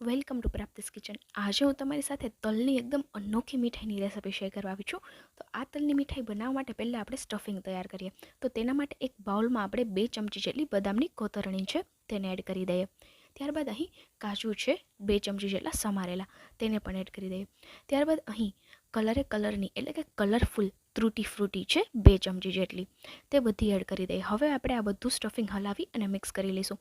Welcome to પ્રાપ્તિસ kitchen. આજે હું તમારી સાથે તલની એકદમ અનોખી મીઠાઈની રેસિપી શેર કરવા આવી છું. તો આ તલની મીઠાઈ બનાવવા માટે પહેલાં આપણે સ્ટફિંગ તૈયાર કરીએ. તો તેના માટે એક બાઉલમાં આપણે 2 ચમચી જેટલી બદામની કોતરણી છે તેને એડ કરી દઈએ. ત્યારબાદ અહીં કાજુ છે 2 ચમચી જેટલા સમારેલા, તેને પણ એડ કરી દઈએ. ત્યારબાદ અહીં કલરની એટલે કે કલરફુલ ત્રુટી ફ્રૂટી છે 2 ચમચી જેટલી, તે બધી એડ કરી દઈએ. હવે આપણે આ બધું સ્ટફિંગ હલાવી અને મિક્સ કરી લઈશું.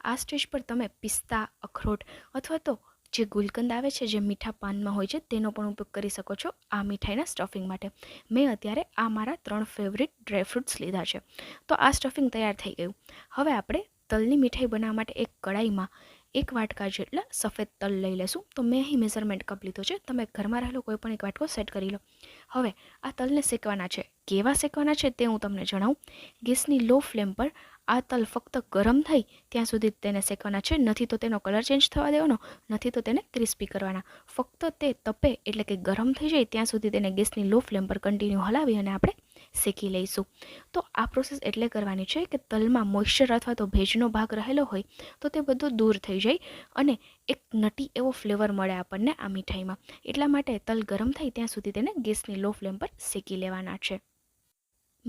આ સ્ટેજ પર તમે પિસ્તા, અખરોટ અથવા તો જે ગુલકંદ આવે છે જે મીઠા પાનમાં હોય છે તેનો પણ ઉપયોગ કરી શકો છો આ મીઠાઈના સ્ટફિંગ માટે. મેં અત્યારે આ મારા 3 ફેવરિટ ડ્રાયફ્રૂટ્સ લીધા છે. તો આ સ્ટફિંગ તૈયાર થઈ ગયું. હવે આપણે તલની મીઠાઈ બનાવવા માટે એક કડાઈમાં 1 વાટકા જેટલા સફેદ તલ લઈ લેશું. તો મેં અહીં મેઝરમેન્ટ કપ લીધો છે, તમે ઘરમાં રહેલો કોઈ પણ એક વાટકો સેટ કરી લો. હવે આ તલને શેકવાના છે. કેવા શેકવાના છે તે હું તમને જણાવું. ગેસની લો ફ્લેમ પર આ તલ ફક્ત ગરમ થઈ ત્યાં સુધી તેને શેકવાના છે. નથી તો તેનો કલર ચેન્જ થવા દેવાનો, નથી તો તેને ક્રિસ્પી કરવાના. ફક્ત તે તપે એટલે કે ગરમ થઈ જાય ત્યાં સુધી તેને ગેસની લો ફ્લેમ પર કન્ટિન્યુ હલાવી અને આપણે શેકી લઈશું. તો આ પ્રોસેસ એટલે કરવાની છે કે તલમાં મોઇશ્ચર અથવા તો ભેજનો ભાગ રહેલો હોય તો તે બધું દૂર થઈ જાય અને એક નટી એવો ફ્લેવર મળે આપણને આ મીઠાઈમાં. એટલા માટે તલ ગરમ થાય ત્યાં સુધી તેને ગેસની લો ફ્લેમ પર શેકી લેવાના છે.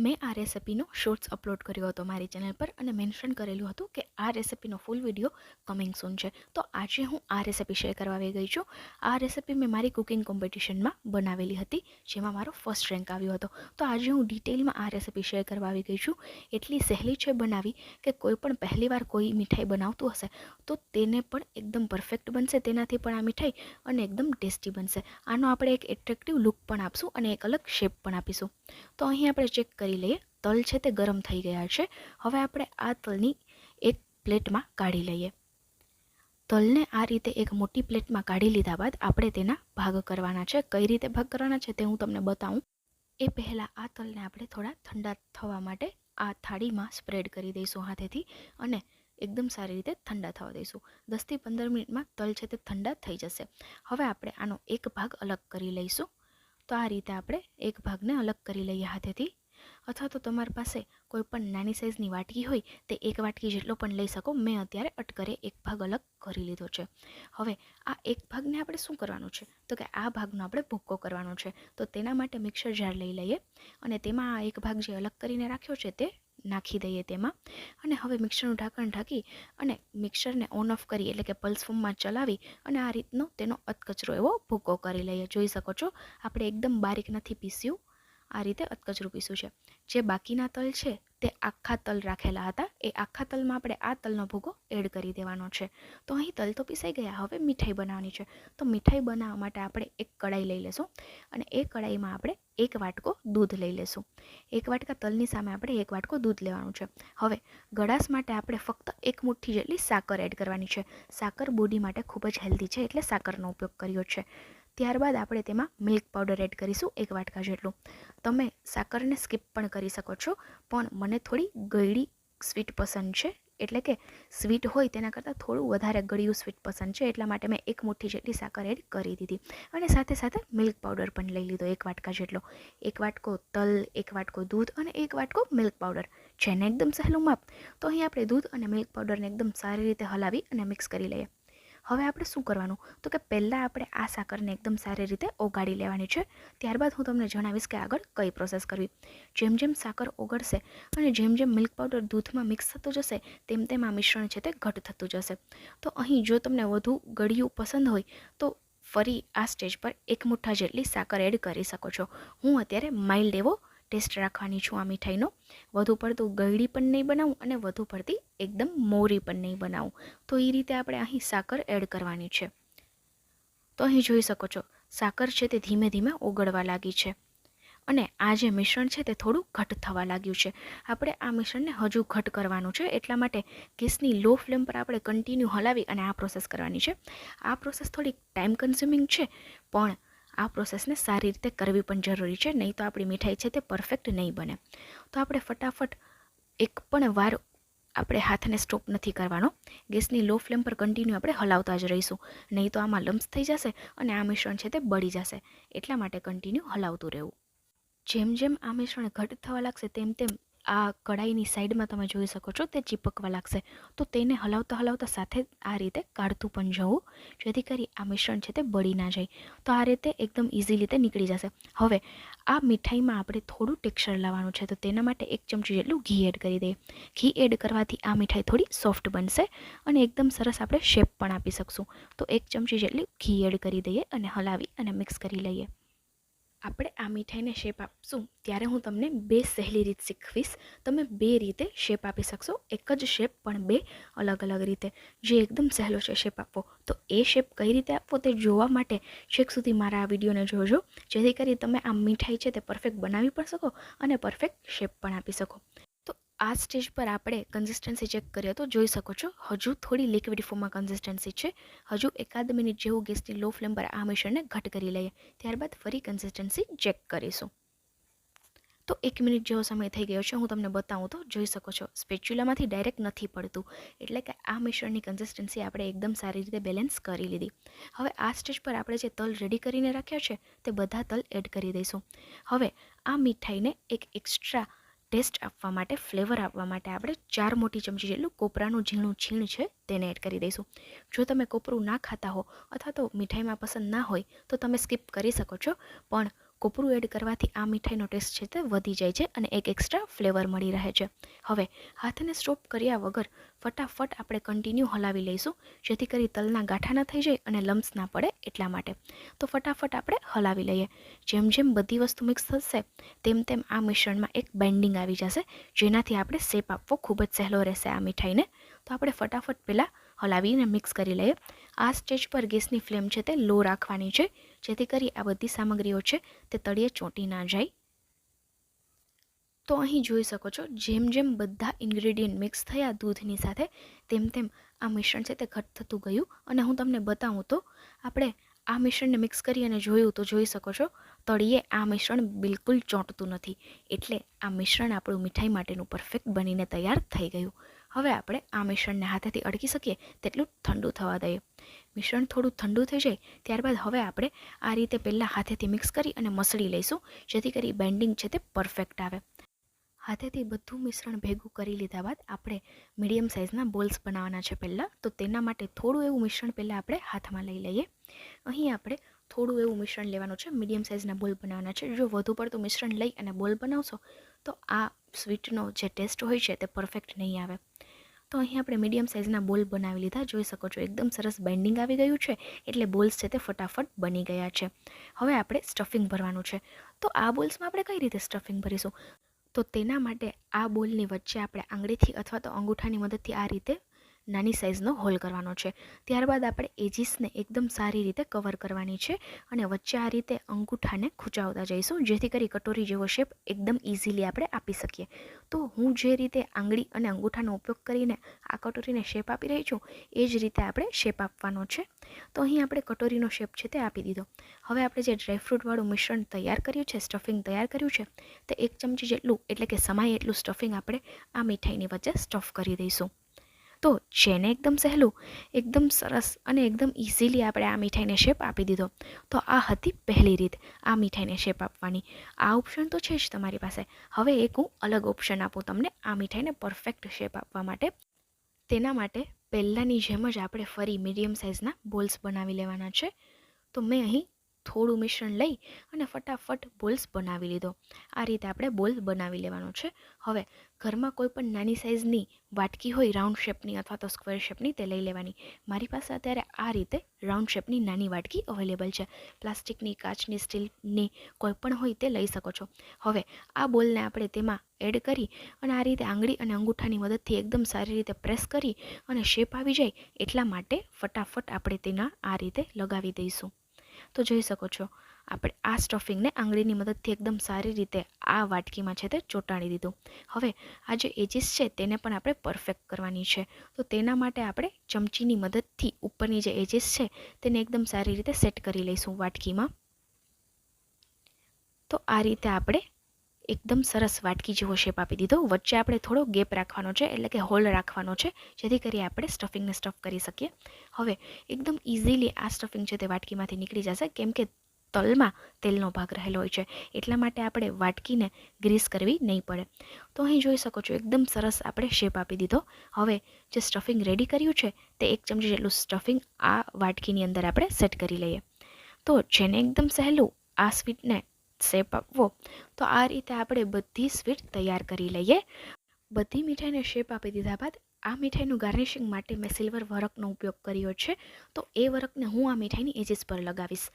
મેં આ રેસિપીનો શોર્ટ્સ અપલોડ કર્યો હતો મારી ચેનલ પર અને મેન્શન કરેલું હતું કે આ રેસિપીનો ફૂલ વિડીયો કમિંગ સૂન છે. તો આજે હું આ રેસિપી શેર કરવા આવી ગઈ છું. આ રેસિપી મેં મારી કુકિંગ કોમ્પિટિશનમાં બનાવેલી હતી, જેમાં મારો ફર્સ્ટ રેન્ક આવ્યો હતો. તો આજે હું ડિટેલમાં આ રેસિપી શેર કરવા આવી ગઈ છું. એટલી સહેલી છે બનાવી કે કોઈ પણ પહેલીવાર કોઈ મીઠાઈ બનાવતું હશે તો તેને પણ એકદમ પરફેક્ટ બનશે તેનાથી પણ આ મીઠાઈ, અને એકદમ ટેસ્ટી બનશે. આનો આપણે એક એટ્રેક્ટિવ લુક પણ આપશું અને એક અલગ શેપ પણ આપીશું. તો અહીં આપણે ચેક કરી લઈએ. તલ છે તે ગરમ થઈ ગયા છે. હવે આપણે આ તલની એક પ્લેટમાં કાઢી લઈએ. તલને આ રીતે એક મોટી પ્લેટમાં કાઢી લીધા બાદ આપણે તેના ભાગ કરવાના છે. કઈ રીતે ભાગ કરવાના છે તે હું તમને બતાવું. એ પહેલાં આ તલને આપણે થોડા ઠંડા થવા માટે આ થાળીમાં સ્પ્રેડ કરી દઈશું હાથેથી અને એકદમ સારી રીતે ઠંડા થવા દઈશું. 10 થી 15 મિનિટમાં તલ છે તે ઠંડા થઈ જશે. હવે આપણે આનો એક ભાગ અલગ કરી લઈશું. તો આ રીતે આપણે એક ભાગને અલગ કરી લઈએ હાથેથી, અથવા તો તમારી પાસે કોઈ પણ નાની સાઇઝની વાટકી હોય તે એક વાટકી જેટલો પણ લઈ શકો. મેં અત્યારે અટકરે એક ભાગ અલગ કરી લીધો છે. હવે આ એક ભાગને આપણે શું કરવાનું છે તો કે આ ભાગનો આપણે ભૂક્કો કરવાનો છે. તો તેના માટે મિક્સર જાર લઈ લઈએ અને તેમાં આ એક ભાગ જે અલગ કરીને રાખ્યો છે તે નાખી દઈએ તેમાં. અને હવે મિક્સરનું ઢાંકણ ઢાંકી અને મિક્સરને ઓન ઓફ કરી એટલે કે પલ્સ ફોર્મમાં ચલાવી અને આ રીતનો તેનો અધકચરો એવો ભૂક્કો કરી લઈએ. જોઈ શકો છો આપણે એકદમ બારીક નથી પીસ્યું, આ રીતે અધકચરું પીસ્યું છે. જે બાકીના તલ છે તે આખા તલ રાખેલા હતા, એ આખા તલમાં આપણે આ તલનો ભૂકો એડ કરી દેવાનો છે. તો અહીં તલ તો પીસાઈ ગયા. હવે મીઠાઈ બનાવવાની છે. તો મીઠાઈ બનાવવા માટે આપણે એક કડાઈ લઈ લેશું અને એ કડાઈમાં આપણે 1 વાટકો દૂધ લઈ લેશું. 1 વાટકા તલની સામે આપણે 1 વાટકો દૂધ લેવાનું છે. હવે ગળાશ માટે આપણે ફક્ત 1 મુઠ્ઠી જેટલી સાકર એડ કરવાની છે. સાકર બોડી માટે ખૂબ જ હેલ્ધી છે એટલે સાકરનો ઉપયોગ કર્યો છે. ત્યારબાદ આપણે તેમાં મિલ્ક પાવડર એડ કરીશું 1 વાટકા જેટલું. તમે સાકરને સ્કીપ પણ કરી શકો છો, પણ મને થોડી ગળી સ્વીટ પસંદ છે, એટલે કે સ્વીટ હોય તેના કરતાં થોડું વધારે ગળ્યું સ્વીટ પસંદ છે. એટલા માટે મેં 1 મુઠ્ઠી જેટલી સાકર એડ કરી દીધી અને સાથે સાથે મિલ્ક પાવડર પણ લઈ લીધો 1 વાટકા જેટલો. 1 વાટકો તલ, 1 વાટકો દૂધ અને 1 વાટકો મિલ્ક પાવડર, જેને એકદમ સહેલું માપ. તો અહીં આપણે દૂધ અને મિલ્ક પાવડરને એકદમ સારી રીતે હલાવી અને મિક્સ કરી લઈએ. હવે આપણે શું કરવાનું તો કે પહેલાં આપણે આ સાકરને એકદમ સારી રીતે ઓગાળી લેવાની છે. ત્યારબાદ હું તમને જણાવીશ કે આગળ કઈ પ્રોસેસ કરવી. જેમ જેમ સાકર ઓગળશે અને જેમ જેમ મિલ્ક પાવડર દૂધમાં મિક્સ થતું જશે તેમ તેમ આ મિશ્રણ છે તે ઘટ થતું જશે. તો અહીં જો તમને વધુ ગળ્યું પસંદ હોય તો ફરી આ સ્ટેજ પર 1 મુઠ્ઠા જેટલી સાકર એડ કરી શકો છો. હું અત્યારે માઇલ્ડ એવો ટેસ્ટ રાખવાની છું આ મીઠાઈનો. વધુ પડતું ગળી પણ નહીં બનાવું અને વધુ પડતી એકદમ મોરી પણ નહીં બનાવું. તો એ રીતે આપણે અહીં સાકર એડ કરવાની છે. તો અહીં જોઈ શકો છો સાકર છે તે ધીમે ધીમે ઓગળવા લાગી છે અને આ જે મિશ્રણ છે તે થોડું ઘટ થવા લાગ્યું છે. આપણે આ મિશ્રણને હજુ ઘટ કરવાનું છે. એટલા માટે ગેસની લો ફ્લેમ પર આપણે કન્ટિન્યુ હલાવી અને આ પ્રોસેસ કરવાની છે. આ પ્રોસેસ થોડી ટાઈમ કન્ઝ્યુમિંગ છે, પણ આ પ્રોસેસને સારી રીતે કરવી પણ જરૂરી છે, નહીં તો આપણી મીઠાઈ છે તે પરફેક્ટ નહીં બને. તો આપણે ફટાફટ એક પણ વાર આપણે હાથને સ્ટોપ નથી કરવાનો. ગેસની લો ફ્લેમ પર કન્ટિન્યુ આપણે હલાવતા જ રહીશું, નહીં તો આમાં લમ્સ થઈ જશે અને આ મિશ્રણ છે તે બળી જશે. એટલા માટે કન્ટિન્યુ હલાવતું રહેવું. જેમ જેમ આ મિશ્રણ ઘટ થવા લાગશે તેમ તેમ આ કડાઈની સાઈડમાં તમે જોઈ શકો છો તે ચીપકવા લાગશે, તો તેને હલાવતા હલાવતા સાથે આ રીતે કાઢતું પણ જવું, જેથી કરી આ મિશ્રણ છે તે બળી ના જાય. તો આ રીતે એકદમ ઇઝીલી તે નીકળી જશે. હવે આ મીઠાઈમાં આપણે થોડું ટેક્સચર લાવવાનું છે, તો તેના માટે 1 ચમચી જેટલું ઘી એડ કરી દઈએ. ઘી એડ કરવાથી આ મીઠાઈ થોડી સોફ્ટ બનશે અને એકદમ સરસ આપણે શેપ પણ આપી શકશું. તો 1 ચમચી જેટલું ઘી એડ કરી દઈએ અને હલાવી અને મિક્સ કરી લઈએ. આપણે આ મીઠાઈને શેપ આપશું ત્યારે હું તમને 2 સહેલી રીત શીખવીશ. તમે 2 રીતે શેપ આપી શકશો, એક જ શેપ પણ 2 અલગ અલગ રીતે. જે એકદમ સહેલો છે શેપ આપવો, તો એ શેપ કઈ રીતે આપવો તે જોવા માટે છેક સુધી મારા આ વિડીયોને જોજો, જેથી કરી તમે આ મીઠાઈ છે તે પરફેક્ટ બનાવી પણ શકો અને પરફેક્ટ શેપ પણ આપી શકો. તો આ સ્ટેજ પર આપણે કન્સિસ્ટન્સી ચેક કરીએ તો જોઈ શકો છો હજુ થોડી લિક્વિડ ફોર્મમાં કન્સિસ્ટન્સી છે. હજુ 1 મિનિટ જેવું ગેસની લો ફ્લેમ પર આ મિશ્રણને ઘટ કરી લઈએ. ત્યારબાદ ફરી કન્સિસ્ટન્સી ચેક કરીશું. તો 1 મિનિટ જેવો સમય થઈ ગયો છે. હું તમને બતાવું તો જોઈ શકો છો સ્પેચ્યુલામાંથી ડાયરેક્ટ નથી પડતું, એટલે કે આ મિશ્રણની કન્સિસ્ટન્સી આપણે એકદમ સારી રીતે બેલેન્સ કરી લીધી. હવે આ સ્ટેજ પર આપણે જે તલ રેડી કરીને રાખ્યા છે તે બધા તલ એડ કરી દઈશું. હવે આ મીઠાઈને એક એક્સ્ટ્રા ટેસ્ટ આપવા માટે, ફ્લેવર આપવા માટે આપણે 4 મોટી ચમચી જેટલું કોપરાનું ઝીણું છીણ છે તેને એડ કરી દઈશું. જો તમે કોપરું ના ખાતા હો અથવા તો મીઠાઈમાં પસંદ ના હોય તો તમે સ્કીપ કરી શકો છો, પણ કોપરું એડ કરવાથી આ મીઠાઈનો ટેસ્ટ છે તે વધી જાય છે અને એક એક્સ્ટ્રા ફ્લેવર મળી રહે છે. હવે હાથને સ્ટોપ કર્યા વગર ફટાફટ આપણે કન્ટિન્યુ હલાવી લઈશું, જેથી કરી તલના ગાંઠા ના થઈ જાય અને લમ્સ ના પડે એટલા માટે. તો ફટાફટ આપણે હલાવી લઈએ. જેમ જેમ બધી વસ્તુ મિક્સ થશે તેમ તેમ આ મિશ્રણમાં એક બેન્ડિંગ આવી જશે, જેનાથી આપણે શેપ આપવો ખૂબ જ સહેલો રહેશે આ મીઠાઈને. તો આપણે ફટાફટ પહેલાં હલાવીને મિક્સ કરી લઈએ. આ સ્ટેજ પર ગેસની ફ્લેમ છે તે લો રાખવાની છે, જેથી કરી આ બધી સામગ્રીઓ છે તે તળિયે ચોંટી ના જાય. તો અહીં જોઈ શકો છો જેમ જેમ બધા ઇન્ગ્રેડિયન્ટ મિક્સ થયા દૂધની સાથે, તેમ તેમ આ મિશ્રણ છે તે ઘટ થતું ગયું. અને હું તમને બતાવું તો આપણે આ મિશ્રણને મિક્સ કરી અને જોયું તો જોઈ શકો છો તળિયે આ મિશ્રણ બિલકુલ ચોંટતું નથી, એટલે આ મિશ્રણ આપણું મીઠાઈ માટેનું પરફેક્ટ બનીને તૈયાર થઈ ગયું. હવે આપણે આ મિશ્રણને હાથેથી અડકી શકીએ તેટલું ઠંડુ થવા દઈએ. મિશ્રણ થોડું ઠંડુ થઈ જાય ત્યારબાદ હવે આપણે આ રીતે પહેલાં હાથેથી મિક્સ કરી અને મસળી લઈશું, જેથી કરી બેન્ડિંગ છે તે પરફેક્ટ આવે. હાથેથી બધું મિશ્રણ ભેગું કરી લીધા બાદ આપણે મીડિયમ સાઇઝના બોલ્સ બનાવવાના છે પહેલાં. તો તેના માટે થોડું એવું મિશ્રણ પહેલાં આપણે હાથમાં લઈ લઈએ. અહીં આપણે થોડું એવું મિશ્રણ લેવાનું છે, મીડિયમ સાઇઝના બોલ બનાવવાના છે. જો વધુ પડતું મિશ્રણ લઈ અને બોલ બનાવશો તો આ સ્વીટનો જે ટેસ્ટ હોય છે તે પરફેક્ટ નહીં આવે. તો અહીં આપણે મીડિયમ સાઇઝના બોલ બનાવી લીધા. જોઈ શકો છો એકદમ સરસ બેન્ડિંગ આવી ગયું છે, એટલે બોલ્સ છે તે ફટાફટ બની ગયા છે. હવે આપણે સ્ટફિંગ ભરવાનું છે. તો આ બોલ્સમાં આપણે કઈ રીતે સ્ટફિંગ ભરીશું? તો તેના માટે આ બોલની વચ્ચે આપણે આંગળીથી અથવા તો અંગૂઠાની મદદથી આ રીતે નાની સાઇઝનો હોલ કરવાનો છે. ત્યારબાદ આપણે એજીસને એકદમ સારી રીતે કવર કરવાની છે અને વચ્ચે આ રીતે અંગૂઠાને ખૂંચાવતા જઈશું, જેથી કરી કટોરી જેવો શેપ એકદમ ઇઝીલી આપણે આપી શકીએ. તો હું જે રીતે આંગળી અને અંગૂઠાનો ઉપયોગ કરીને આ કટોરીને શેપ આપી રહી છું એ જ રીતે આપણે શેપ આપવાનો છે. તો અહીં આપણે કટોરીનો શેપ છે તે આપી દીધો. હવે આપણે જે ડ્રાયફ્રૂટવાળું મિશ્રણ તૈયાર કર્યું છે, સ્ટફિંગ તૈયાર કર્યું છે, તે 1 ચમચી જેટલું એટલે કે સમાય એટલું સ્ટફિંગ આપણે આ મીઠાઈની વચ્ચે સ્ટફ કરી દઈશું. તો જેને એકદમ સહેલું, એકદમ સરસ અને એકદમ ઇઝીલી આપણે આ મીઠાઈને શેપ આપી દીધો. તો આ હતી પહેલી રીત આ મીઠાઈને શેપ આપવાની. આ ઓપ્શન તો છે જ તમારી પાસે. હવે એક હું અલગ ઓપ્શન આપું તમને આ મીઠાઈને પરફેક્ટ શેપ આપવા માટે. તેના માટે પહેલાંની જેમ જ આપણે ફરી મીડિયમ સાઇઝના બોલ્સ બનાવી લેવાના છે. તો મેં અહીં થોડું મિશ્રણ લઈ અને ફટાફટ બોલ્સ બનાવી લીધો. આ રીતે આપણે બોલ બનાવી લેવાનો છે. હવે ઘરમાં કોઈ પણ નાની સાઇઝની વાટકી હોય રાઉન્ડ શેપની અથવા તો સ્ક્વેર શેપની, તે લઈ લેવાની. મારી પાસે અત્યારે આ રીતે રાઉન્ડ શેપની નાની વાટકી અવેલેબલ છે. પ્લાસ્ટિકની, કાચની, સ્ટીલની કોઈ પણ હોય તે લઈ શકો છો. હવે આ બોલને આપણે તેમાં એડ કરી અને આ રીતે આંગળી અને અંગૂઠાની મદદથી એકદમ સારી રીતે પ્રેસ કરી અને શેપ આવી જાય એટલા માટે ફટાફટ આપણે તેના આ રીતે લગાવી દઈશું. તો જોઈ શકો છો આપણે આ સ્ટફિંગને આંગળીની મદદથી એકદમ સારી રીતે આ વાટકીમાં છે તે ચોંટાડી દીધું. હવે આ જે એજીસ છે તેને પણ આપણે પરફેક્ટ કરવાની છે. તો તેના માટે આપણે ચમચીની મદદથી ઉપરની જે એજીસ છે તેને એકદમ સારી રીતે સેટ કરી લઈશું વાટકીમાં. તો આ રીતે આપણે એકદમ સરસ વાટકી જેવો શેપ આપી દીધો. વચ્ચે આપણે થોડો ગેપ રાખવાનો છે, એટલે કે હોલ રાખવાનો છે, જેથી કરી આપણે સ્ટફિંગને સ્ટફ કરી શકીએ. હવે એકદમ ઇઝીલી આ સ્ટફિંગ છે તે વાટકીમાંથી નીકળી જશે, કેમ કે તલમાં તેલનો ભાગ રહેલો હોય છે, એટલા માટે આપણે વાટકીને ગ્રીસ કરવી નહીં પડે. તો અહીં જોઈ શકો છો એકદમ સરસ આપણે શેપ આપી દીધો. હવે જે સ્ટફિંગ રેડી કર્યું છે તે 1 ચમચી જેટલું સ્ટફિંગ આ વાટકીની અંદર આપણે સેટ કરી લઈએ. તો જેને એકદમ સહેલું આ સ્વીટને શેપ આપવો, તો આ રીતે આપણે બધી સ્વીટ તૈયાર કરી લઈએ. બધી મીઠાઈને શેપ આપી દીધા બાદ આ મીઠાઈનું ગાર્નિશિંગ માટે મેં સિલ્વર વરખનો ઉપયોગ કર્યો છે. તો એ વરખને હું આ મીઠાઈની એજીસ પર લગાવીશ.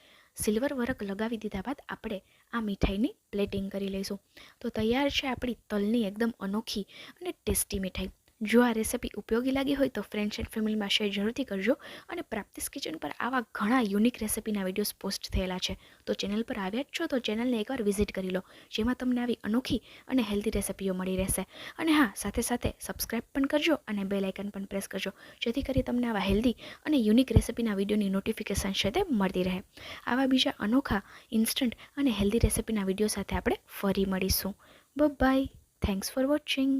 સિલ્વર વરખ લગાવી દીધા બાદ આપણે આ મીઠાઈની પ્લેટિંગ કરી લઈશું. તો તૈયાર છે આપણી તલની એકદમ અનોખી અને ટેસ્ટી મીઠાઈ. જો આ રેસિપી ઉપયોગી લાગી હોય તો ફ્રેન્ડ્સ એન્ડ ફેમિલીમાં શેર જરૂરથી કરજો. અને પ્રાપ્તિસ કિચન પર આવા ઘણા યુનિક રેસિપીના વિડીયોઝ પોસ્ટ થયેલા છે. તો ચેનલ પર આવ્યા જ છો તો ચેનલને એકવાર વિઝિટ કરી લો, જેમાં તમને આવી અનોખી અને હેલ્ધી રેસિપીઓ મળી રહેશે. અને હા, સાથે સાથે સબસ્ક્રાઈબ પણ કરજો અને બેલ આઇકન પણ પ્રેસ કરજો, જેથી કરી તમને આવા હેલ્ધી અને યુનિક રેસિપીના વિડીયોની નોટિફિકેશન છે તે મળતી રહે. આવા બીજા અનોખા ઇન્સ્ટન્ટ અને હેલ્ધી રેસિપીના વિડીયો સાથે આપણે ફરી મળીશું. બાય. Thanks for watching.